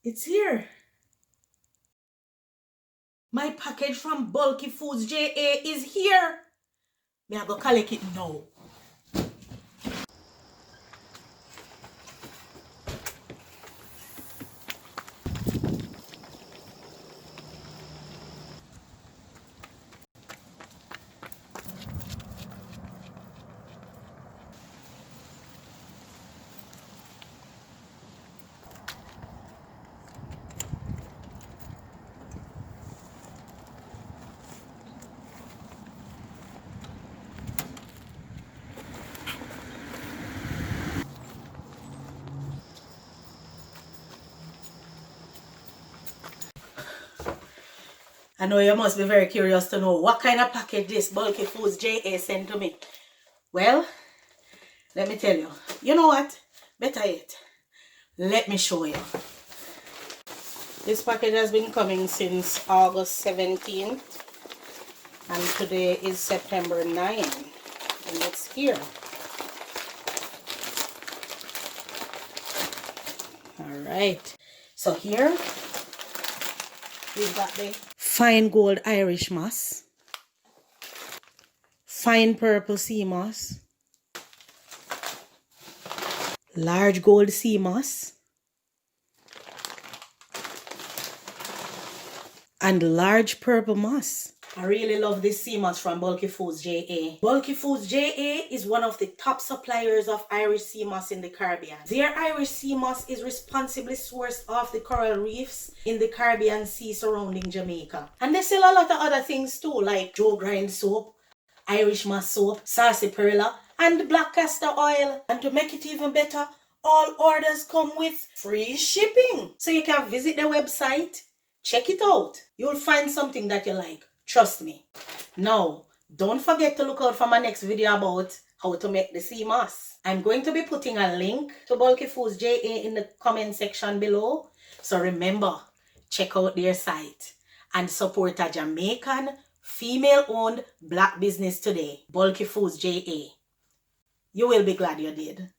It's here. My package from Bulky Foods JA is here. Me I go collect it now. I know you must be very curious to know what kind of package this Bulky Foods JA sent to me. Well, let me tell you. You know what? Better yet, let me show you. This package has been coming since August 17th and today is September 9 and it's here. Alright, so here we've got the fine gold Irish moss, fine purple sea moss, large gold sea moss, and large purple moss. I really love this sea moss from Bulky Foods JA. Bulky Foods JA is one of the top suppliers of Irish sea moss in the Caribbean. Their Irish sea moss is responsibly sourced off the coral reefs in the Caribbean Sea surrounding Jamaica. And they sell a lot of other things too, like Joe Grind soap, Irish moss soap, sarsaparilla, and black castor oil. And to make it even better, all orders come with free shipping. So you can visit their website, check it out. You'll find something that you like. Trust me. Now, don't forget to look out for my next video about how to make the sea moss. I'm going to be putting a link to Bulky Foods JA in the comment section below. So remember, check out their site and support a Jamaican, female-owned black business today. Bulky Foods JA. You will be glad you did.